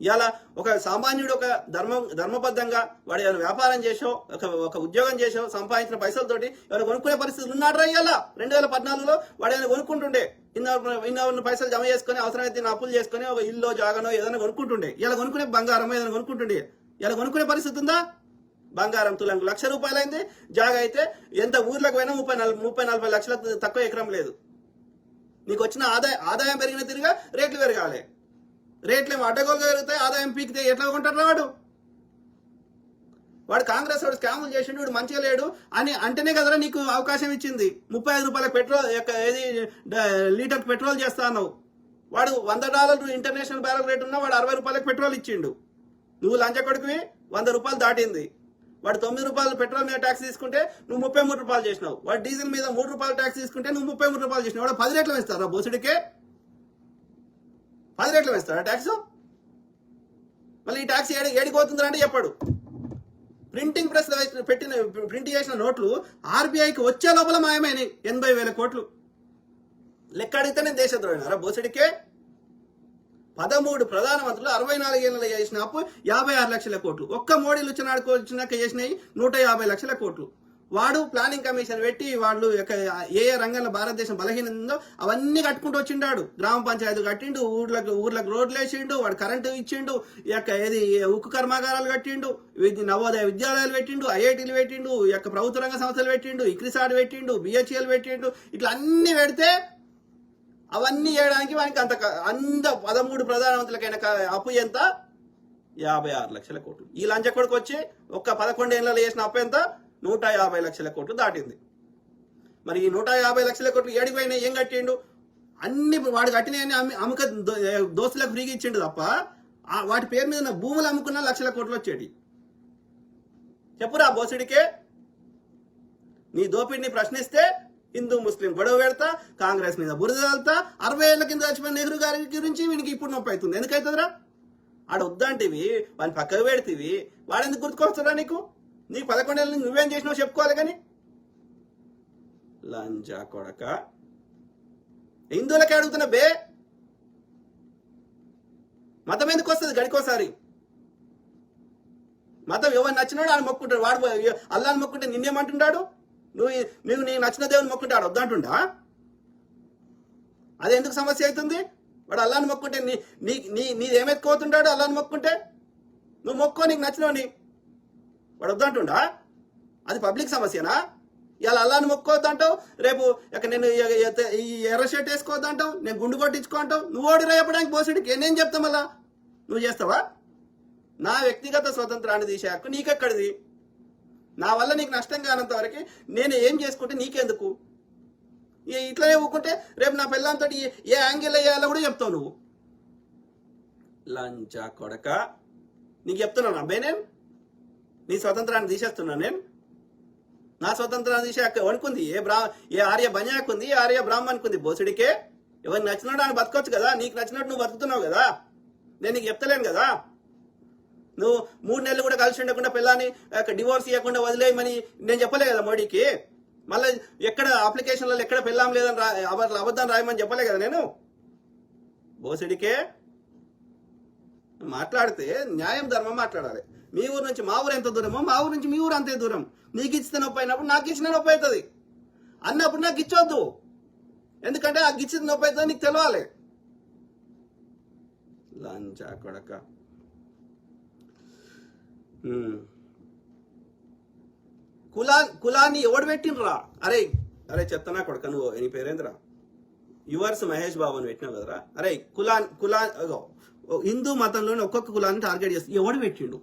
ఇలా ఒక సామాన్యుడు ఒక ధర్మబద్ధంగా వాడు ఏమైనా వ్యాపారం చేసో ఒక ఉద్యోగం చేసో సంపాదించిన పైసలతోటి ఏమైనా కొనుక్కునే పరిస్థితులు ఉన్నాడు రా ఇవాళ 2014లో వాడు ఏమైనా కొనుక్కుంటుండే ఇన్న పైసలు జమ చేసుకుని అవసరమైతే అప్పులు చేసుకుని ఒక ఇల్లు జాగనో ఏదైనా కొనుక్కుంటుండే ఇలా కొనుక్కునే బంగారం ఏదైనా కొనుక్కుంటుండే ఇలా కొనుక్కునే పరిస్థితి ఉందా? బంగారం తులంకు ₹1,00,000 అయింది. జాగా అయితే ఎంత ఊర్లకు పోయినా 30-40 లక్షలకు తక్కువ ఎకరం లేదు. నీకు వచ్చిన ఆదాయం పెరిగిన తిరిగా రేట్లు పెరగాలి. రేట్లేమో అడ్డగోలుగా పెరుగుతాయి, ఆదాయం పీకితే ఎట్లా కొంటారు? వాడు కాంగ్రెస్ వాడు స్కాములు చేసిండు, వాడు మంచిగా లేడు అని అంటేనే కదరా నీకు అవకాశం ఇచ్చింది. ₹35 పెట్రోల్ ఏది లీటర్ పెట్రోల్ చేస్తా అన్నావు. వాడు $100 ఇంటర్నేషనల్ బ్యారల్ రేట్ ఉన్నా వాడు ₹60 పెట్రోల్ ఇచ్చిండు. నువ్వు లంచ కొడుకువి, ₹100 దాటింది. వాడు ₹9 పెట్రోల్ మీద ట్యాక్స్ తీసుకుంటే నువ్వు ₹33 చేసినావు. వాడు డీజిల్ మీద ₹3 ట్యాక్స్ తీసుకుంటే నువ్వు ₹33 చేసినావు. వాడు 10 రేట్లు వేస్తారా బోసుడికే? 10 రేట్లు వేస్తారా ట్యాక్స్? మళ్ళీ ఈ ట్యాక్స్ ఏడిపోతుందా అంటే చెప్పాడు. ప్రింటింగ్ ప్రెస్ ప్రింట్ చేసిన నోట్లు ఆర్బీఐకి వచ్చే లోపల మాయమైనాయి 80,000 కోట్లు. లెక్క అడిగితే నేను దేశద్రోహినారా బోసుడికే? 13 ప్రధానమంత్రులు 64 ఏళ్ళలో చేసిన అప్పు 56 లక్షల కోట్లు. ఒక్క మోడీలు వచ్చినాక చేసినాయి 150 లక్షల కోట్లు. వాడు ప్లానింగ్ కమిషన్ పెట్టి వాళ్ళు ఏ రంగంలో భారతదేశం బలహీన ఉందో అవన్నీ కట్టుకుంటూ వచ్చిండాడు. గ్రామ పంచాయతీ కట్టిండు, ఊర్లకు రోడ్లు వేసిండు, వాడు కరెంటు ఇచ్చిండు, ఏది ఉక్కు కర్మాగారాలు కట్టిండు, నవోదయ విద్యాలయాలు పెట్టిండు, ఐఐటీలు పెట్టిండు, ప్రభుత్వ రంగ సంస్థలు పెట్టిండు, ఇక్రిసాడ్ పెట్టిండు, బిహెచ్ఎల్ పెట్టిండు. ఇట్లా అన్ని పెడితే అవన్నీ చేయడానికి వానికి అంత 13 ప్రధానమంత్రులకైనా అప్పు ఎంత? 56 లక్షల కోట్లు. ఈ లంచ కొడుకు వచ్చి ఒక్క 11 ఏళ్ళలో చేసిన అప్పు ఎంత? 150 లక్షల కోట్లు దాటింది. మరి ఈ 150 లక్షల కోట్లు ఏడిపోయినా ఏం కట్టిండు? అన్ని వాడు కట్టినవన్నీ అమ్మక దోస్తులకు ఫ్రీగా ఇచ్చిండు తప్ప వాటి పేరు మీద భూములు అమ్ముకున్న లక్షల కోట్లు వచ్చేటి. చెప్పురా బోసుడికే. నీ దోపిడిని ప్రశ్నిస్తే హిందూ ముస్లిం గొడవ పెడతా, కాంగ్రెస్ మీద బురద వెళ్తా. 60 ఏళ్ల కింద చచ్చిపోయిన నెహ్రూ గారి గురించి వీనికి ఇప్పుడు నొప్పి అవుతుంది. ఎందుకైతుందిరా? ఆడ వద్దంటివి, వాడిని పక్కకు పెడితివి, వాడెందుకు గుర్తుకొస్తాడా నీకు? నీకు 11 ఏళ్ళు నువ్వేం చేసినావు చెప్పుకోవాలి. కానీ లంజా కొడక హిందువులకే అడుగుతున్నా బే, మతం ఎందుకు వస్తుంది గడికోసారి? మతం ఎవరు నచ్చినాడు ఆయన మొక్కుంటాడు. వాడు అల్లాని మొక్కుంటే నిన్నేమంటున్నాడు? నువ్వు నీకు నచ్చిన దేవుని మొక్కుంటాడు వద్దంటుండా? అది ఎందుకు సమస్య అవుతుంది? వాడు అల్లాని మొక్కుంటే నీదేమెత్తుకోతుంటాడు? అల్లాని మొక్కుంటే నువ్వు మొక్కో, నీకు నచ్చినవని. వాడు వద్దంటుండా? అది పబ్లిక్ సమస్యనా? ఇవాళ అల్లాని మొక్కోవద్దంటావు, రేపు నేను ఈ ఎర్ర షర్ట్ వేసుకోవద్దంటావు, నేను గుండు కొట్టించుకుంటావు. నువ్వు ఓడి రేపడానికి బోసుడికి నేను చెప్తా మళ్ళా నువ్వు చేస్తావా? నా వ్యక్తిగత స్వతంత్రాన్ని తీసే హక్కు నీకెక్కడిది? నా వల్ల నీకు నష్టం కానంత వరకు నేను ఏం చేసుకుంటే నీకెందుకు? ఇట్లనే ఊకుంటే రేపు నా పిల్లలతో ఏ యాంగిల్ వేయాలో కూడా చెప్తావు నువ్వు. లంచా కొడక, నీకు చెప్తున్నాను అబ్బాయి, నేను నీ స్వతంత్రాన్ని తీసేస్తున్నాను. నేను నా స్వతంత్రాన్ని తీసే హక్కు వణుకుంది ఏ ఆర్య బన్యాకుంది, ఏ ఆర్య బ్రాహ్మణ్కుంది. బోసుడికే ఎవరికి నచ్చినట్టు ఆయన బతకొచ్చు కదా. నీకు నచ్చినట్టు నువ్వు బతుకుతున్నావు కదా. నేను నీకు చెప్తలేను కదా. నువ్వు 3 నెలలు కూడా కలిసి ఉండకుండా పిల్లాన్ని డివోర్స్ ఇవ్వకుండా వదిలేయమని నేను చెప్పలే కదా మోడీకి. మళ్ళీ ఎక్కడ అప్లికేషన్లలో ఎక్కడ పిల్లాం లేదని అబద్ధాన్ని రాయమని చెప్పలే కదా నేను. బోసుడికే మాట్లాడితే న్యాయం ధర్మం మాట్లాడాలి. మీ ఊరు నుంచి మా ఊరు ఎంత దూరమో మా ఊరు నుంచి మీ ఊరు అంతే దూరం. నీకు ఇచ్చిన నొప్పి అయినప్పుడు నాకు ఇచ్చిన నొప్పి అవుతుంది అన్నప్పుడు నాకు ఇచ్చొద్దు. ఎందుకంటే ఆ ఇచ్చిన నొప్పి అవుతుంది నీకు తెలవాలి. లంచా కొడక. కులాన్ని ఎవడు పెట్టినరా? అరే చెప్తానా కొడక, నువ్వు నీ పేరేంద్రా? యువర్స్ మహేష్ బాబు అని పెట్టినావు కదరా. అరే కులా హిందూ మతంలోని ఒక్కొక్క కులాన్ని టార్గెట్ చేస్తే ఎవడు పెట్టిండు?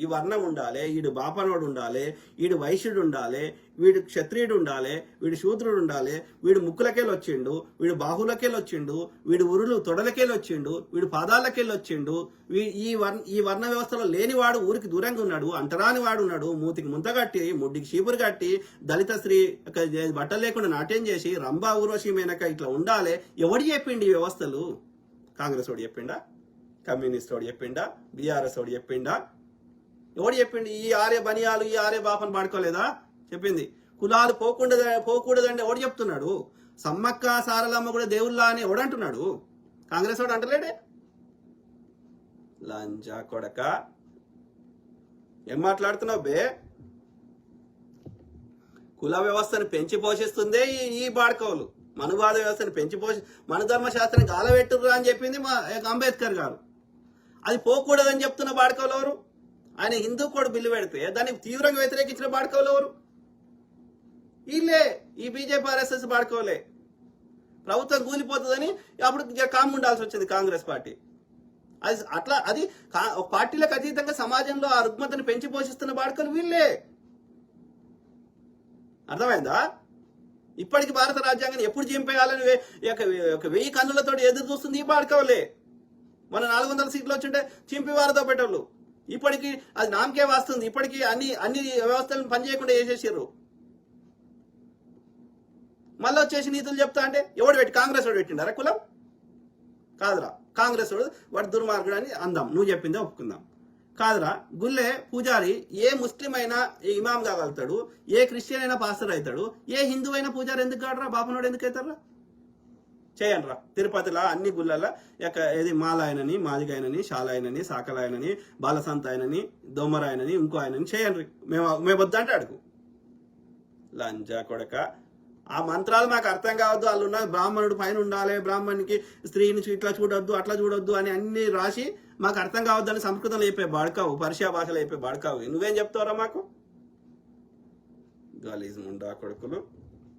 ఈ వర్ణం ఉండాలి, వీడు బాపనోడు ఉండాలి, వీడు వైశ్యుడు ఉండాలి, వీడు క్షత్రియుడు ఉండాలి, వీడు శూద్రుడు ఉండాలి, వీడు ముక్కులకెళ్ళి వచ్చిండు, వీడు బాహులకెళ్ళి వచ్చిండు, వీడు ఉరులు తొడలకెళ్ళి వచ్చిండు, వీడు పాదాలకెళ్ళి వచ్చిండు. ఈ వర్ణ వ్యవస్థలో లేనివాడు ఊరికి దూరంగా ఉన్నాడు, అంటరాని వాడు ఉన్నాడు, మూతికి ముంత కట్టి ముడ్డికి చీపురు కట్టి దళిత స్త్రీ బట్టలు లేకుండా నాట్యం చేసి రంభా ఊర్వశి మేనక ఇట్లా ఉండాలి. ఎవడు చెప్పిండి ఈ వ్యవస్థలు? కాంగ్రెస్ వాడు చెప్పిండా? కమ్యూనిస్ట్ వాడు చెప్పిండా? బీఆర్ఎస్ వాడు చెప్పిండా? ఎవడు చెప్పిండి? ఈ ఆర్య బనియాలు ఈ ఆర్య బాపను పాడుకోలేదా చెప్పింది? కులాలు పోకూడదండి ఎవడు చెప్తున్నాడు? సమ్మక్క సారలమ్మ కూడా దేవుళ్ళ అని ఎవడంటున్నాడు? కాంగ్రెస్ వాడు అంటలేడే. లంజా కొడక ఏం మాట్లాడుతున్నావు బే? కుల వ్యవస్థను పెంచి పోషిస్తుందే ఈ బాడకవులు. మనువాద వ్యవస్థను పెంచి మనుధర్మ శాస్త్రం గాలబెట్టుర్రు అని చెప్పింది మా అంబేద్కర్ గారు. అది పోకూడదని చెప్తున్న బాడకవులు ఎవరు? ఆయన హిందూ కోడ్ బిల్లు పెడితే దానికి తీవ్రంగా వ్యతిరేకించిన బాడకవులు ఎవరు? వీళ్ళే, ఈ బీజేపీ ఆర్ఎస్ఎస్ బాడకవులే. ప్రభుత్వం కూలిపోతుందని అప్పుడు కామ్ ఉండాల్సి వచ్చింది కాంగ్రెస్ పార్టీ. అది అట్లా అది పార్టీలకు అతీతంగా సమాజంలో ఆ రుగ్మతను పెంచి పోషిస్తున్న బాడకలు వీళ్ళే. అర్థమైందా? ఇప్పటికి భారత రాజ్యాంగాన్ని ఎప్పుడు చింపేయాలని 1000 కన్నులతో ఎదురు చూస్తుంది ఈ బాడకవులే. మన 400 సీట్లు వచ్చింటే చింపి వారతో పెట్టారు. ఇప్పటికి అది నామకే వస్తుంది. ఇప్పటికీ అన్ని వ్యవస్థలను పనిచేయకుండా చేసేసారు. మళ్ళీ వచ్చేసి నీతులు చెప్తా అంటే ఎవడు పెట్టి? కాంగ్రెస్ వాడు పెట్టిండారా కులం? కాదురా, కాంగ్రెస్ వాడు దుర్మార్గుడు అని అందాం, నువ్వు చెప్పిందే ఒప్పుకుందాం. కాదురా, గుళ్ళే పూజారి ఏ ముస్లిం అయినా ఇమాం కాగలుగుతాడు, ఏ క్రిస్టియన్ అయినా పాస్టర్ అవుతాడు, ఏ హిందూ అయినా పూజారి ఎందుకు కాడరా? బాపనోడు ఎందుకు అవుతారా? చేయండి రా. తిరుపతిలో అన్ని గుళ్ళల్లో ఏది మాలాయనని, మాదిగాయనని, శాలాయనని, సాకలాయనని, బాలసంతాయనని, దోమరాయనని, ఇంకో ఆయనని చేయండి. మేము వద్దంటే అడుగు. లంజా కొడక, ఆ మంత్రాలు మాకు అర్థం కావద్దు. వాళ్ళు ఉన్న బ్రాహ్మణుడు పైన ఉండాలి, బ్రాహ్మణునికి స్త్రీని ఇట్లా చూడొద్దు, అట్లా చూడొద్దు అని అన్ని రాసి మాకు అర్థం కావద్దు అని సంస్కృతంలో చెప్పే బాడకావు, పర్షియా భాషలో చెప్పే బాడకావు. నువ్వేం చెప్తావురా మాకు? గలీజ్ ముండా కొడుకులు.